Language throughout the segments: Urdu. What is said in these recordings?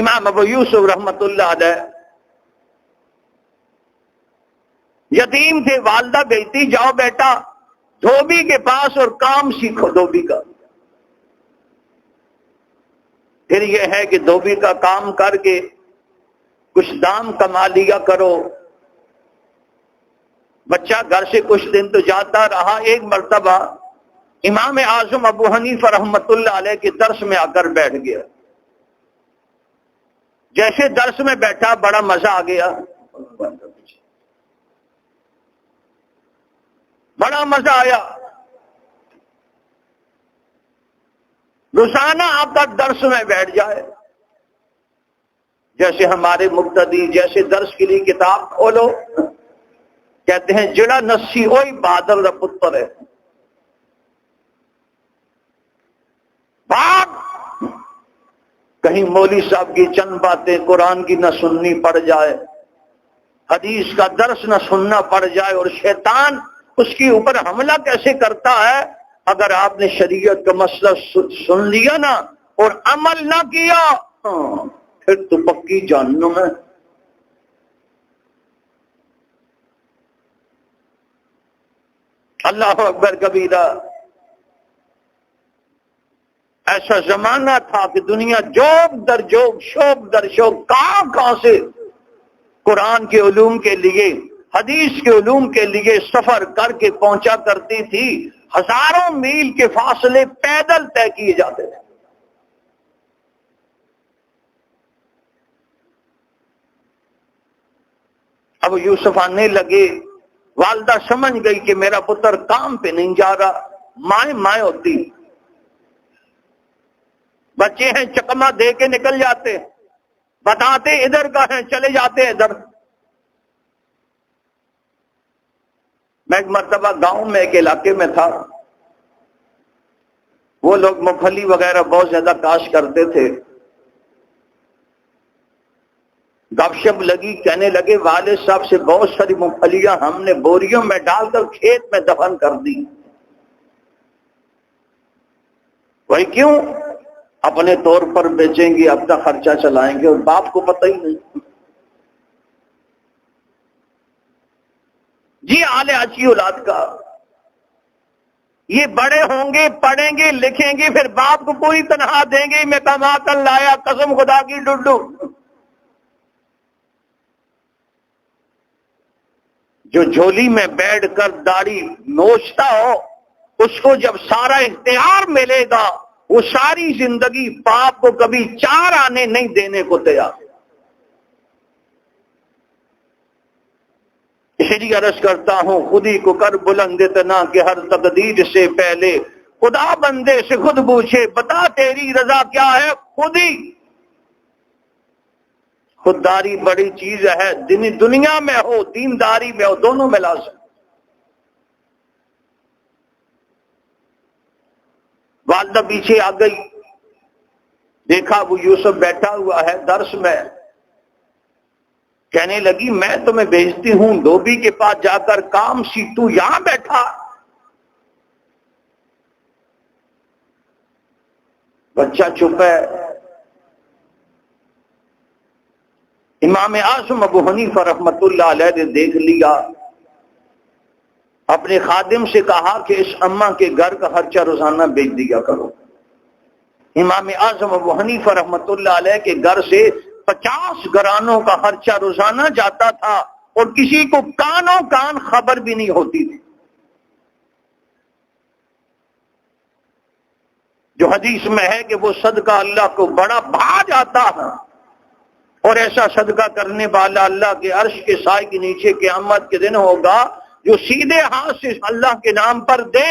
امام ابو یوسف رحمت اللہ علیہ یتیم تھے، والدہ بھیجتی جاؤ بیٹا دھوبی کے پاس اور کام سیکھو دھوبی کا. پھر یہ ہے کہ دھوبی کا کام کر کے کچھ دام کما لیا کرو. بچہ گھر سے کچھ دن تو جاتا رہا. ایک مرتبہ امام اعظم ابو حنیفہ رحمت اللہ علیہ کے درس میں آ کر بیٹھ گیا. جیسے درس میں بیٹھا بڑا مزہ آ گیا، بڑا مزہ آیا. روزانہ آپ کا درس میں بیٹھ جائے، جیسے ہمارے مقتدی جیسے درس کے لیے کتاب کھولو کہتے ہیں جڑا نسی وہی بہادر کا پتر ہے. بھاگ کہیں مولوی صاحب کی چند باتیں قرآن کی نہ سننی پڑ جائے، حدیث کا درس نہ سننا پڑ جائے. اور شیطان اس کے اوپر حملہ کیسے کرتا ہے؟ اگر آپ نے شریعت کا مسئلہ سن لیا نا اور عمل نہ کیا پھر تو پکی جہنم ہے. اللہ اکبر کبیرہ. ایسا زمانہ تھا کہ دنیا جوب در جوب شوب در شوب کہاں سے قرآن کے علوم کے لیے حدیث کے علوم کے لیے سفر کر کے پہنچا کرتی تھی. ہزاروں میل کے فاصلے پیدل طے کیے جاتے تھے. اب یوسف آنے لگے، والدہ سمجھ گئی کہ میرا پتر کام پہ نہیں جا رہا. مائیں ہوتی، بچے ہیں چکما دے کے نکل جاتے، بتاتے ادھر کا ہے چلے جاتے ادھر. میں ایک مرتبہ گاؤں میں ایک علاقے میں تھا، وہ لوگ مونگ پھلی وغیرہ بہت زیادہ کاشت کرتے تھے. گپ شپ لگی، کہنے لگے والد صاحب سے بہت ساری مونگ پھلیاں ہم نے بوریوں میں ڈال کر کھیت میں دفن کر دی. وہی کیوں؟ اپنے طور پر بیچیں گے، اپنا خرچہ چلائیں گے، اور باپ کو پتہ ہی نہیں. جی حال ہے آج کی اولاد کا. یہ بڑے ہوں گے، پڑھیں گے، لکھیں گے، پھر باپ کو پوری تنخواہ دیں گے. میں کما کر لایا، قسم خدا کی ڈڈو. جو جھولی میں بیٹھ کر داڑھی نوچتا ہو اس کو جب سارا اختیار ملے گا وہ ساری زندگی باپ کو کبھی 4 آنے نہیں دینے کو تیار. اس لیے عرض کرتا ہوں خودی کو کر بلند اتنا کہ ہر تقدیر سے پہلے خدا بندے سے خود پوچھے بتا تیری رضا کیا ہے. خودی خودداری بڑی چیز ہے، دنیا میں ہو دینداری میں ہو دونوں میں لازم. والدہ پیچھے آ گئی، دیکھا وہ یوسف بیٹھا ہوا ہے درس میں. کہنے لگی میں تمہیں بھیجتی ہوں دھوبی کے پاس جا کر کام سیکھ، تو یہاں بیٹھا. بچہ چپ ہے. امام اعظم ابو حنیفہ رحمت اللہ علیہ نے دیکھ لیا، اپنے خادم سے کہا کہ اس اماں کے گھر کا خرچہ روزانہ بیچ دیا کرو. امام اعظم ابو حنیفہ رحمت اللہ علیہ کے گھر سے 50 گرانوں کا خرچہ روزانہ جاتا تھا اور کسی کو کانوں کان خبر بھی نہیں ہوتی تھی. جو حدیث میں ہے کہ وہ صدقہ اللہ کو بڑا بھا جاتا ہے، اور ایسا صدقہ کرنے والا اللہ کے عرش کے سائے کے نیچے قیامت کے دن ہوگا جو سیدھے ہاتھ سے اللہ کے نام پر دے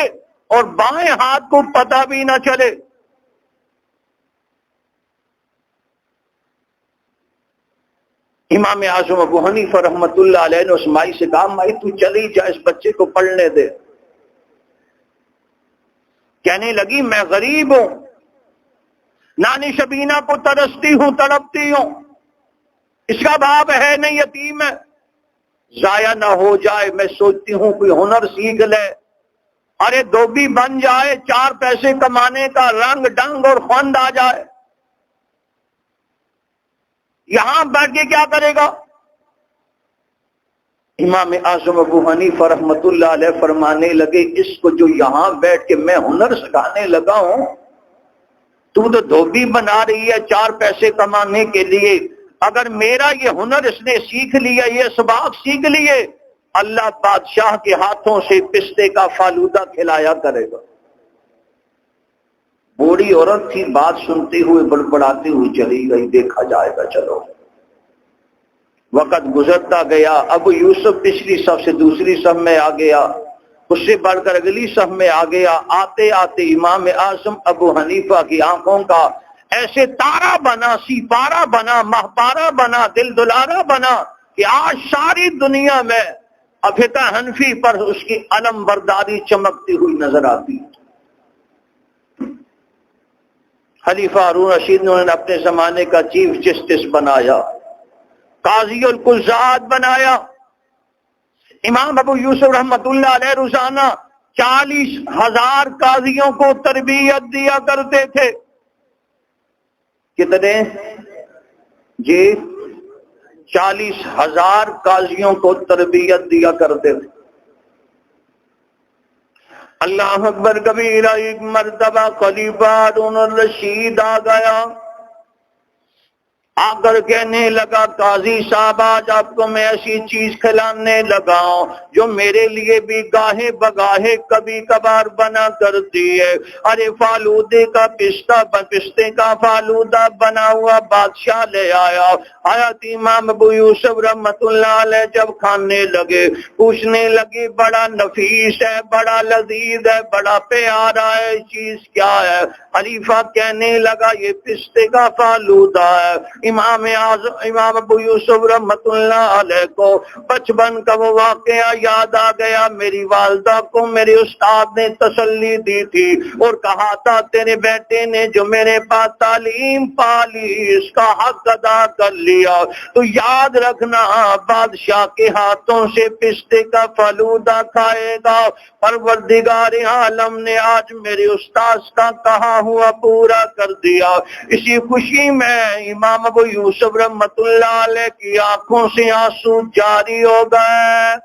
اور بائیں ہاتھ کو پتہ بھی نہ چلے. امام اعظم ابو حنیفہ رحمت اللہ علیہ نے اس مائی سے کہا مائی تو چلی جا، اس بچے کو پڑھنے دے. کہنے لگی میں غریب ہوں، نانی شبینہ کو ترستی ہوں، تڑپتی ہوں، اس کا باپ ہے نہیں، یتیم ہے، ضائع نہ ہو جائے. میں سوچتی ہوں کوئی ہنر سیکھ لے، ارے دھوبی بن جائے، 4 پیسے کمانے کا رنگ ڈنگ اور خوند آ جائے. یہاں بیٹھ کے کیا کرے گا؟ امام اعظم ابو حنیفہ رحمۃ اللہ علیہ فرمانے لگے اس کو جو یہاں بیٹھ کے میں ہنر سکھانے لگا ہوں، تو دھوبی بنا رہی ہے 4 پیسے کمانے کے لیے، اگر میرا یہ ہنر اس نے سیکھ لیا، یہ اسباق سیکھ لیے، اللہ بادشاہ کے ہاتھوں سے پستے کا فالودہ کھلایا کرے گا۔ بوڑھی عورت تھی، بات سنتے ہوئے بڑبڑاتی ہوئی چلی گئی، دیکھا جائے گا چلو۔ وقت گزرتا گیا، ابو یوسف پچھلی صف سے دوسری صف میں آ گیا، اس سے بڑھ کر اگلی صف میں آ گیا۔ آتے آتے امام اعظم ابو حنیفہ کی آنکھوں کا ایسے تارا بنا، سپارہ بنا، مہپارہ بنا، دل دلارا بنا کہ آج ساری دنیا میں فقہ حنفی پر اس کی علم برداری چمکتی ہوئی نظر آتی۔ خلیفہ ہارون رشید نے اپنے زمانے کا چیف جسٹس بنایا، قاضی القضات بنایا۔ امام ابو یوسف رحمت اللہ علیہ روزانہ 40,000 قاضیوں کو تربیت دیا کرتے تھے۔ کتنے؟ جی 40,000 قاضیوں کو تربیت دیا کرتے تھے۔ اللہ اکبر کبیرہ، ایک مرتبہ خلیفہ ہارون الرشید آ گیا، آ کر کہنے لگا قاضی صاحب آج آپ کو میں ایسی چیز کھلانے لگا ہوں جو میرے لیے بھی گاہے بگاہے کبھی کبھار بنا کرتی ہے۔ ارے فالودے کا پستے کا فالودہ بنا ہوا بادشاہ لے آیا۔ حضرت امام ابو یوسف رحمت اللہ علیہ جب کھانے لگے، پوچھنے لگے بڑا نفیس ہے، بڑا لذیذ ہے، بڑا پیارا ہے، چیز کیا ہے؟ خلیفہ کہنے لگا یہ پستے کا فالودہ ہے۔ امام ابو یوسف رحمت اللہ علیہ کو بچپن کا وہ واقعہ یاد آ گیا۔ میری والدہ کو میرے استاد نے تسلی دی تھی اور کہا تھا تیرے بیٹے نے جو میرے پاس تعلیم پالی اس کا حق ادا کر لیا، تو یاد رکھنا بادشاہ کے ہاتھوں سے پستے کا فالودہ کھائے گا۔ پروردگار عالم نے آج میرے استاد کا کہا ہوا پورا کر دیا۔ اسی خوشی میں امام ابو یوسف رحمت اللہ علیہ کی آنکھوں سے آنسو جاری ہو گئے۔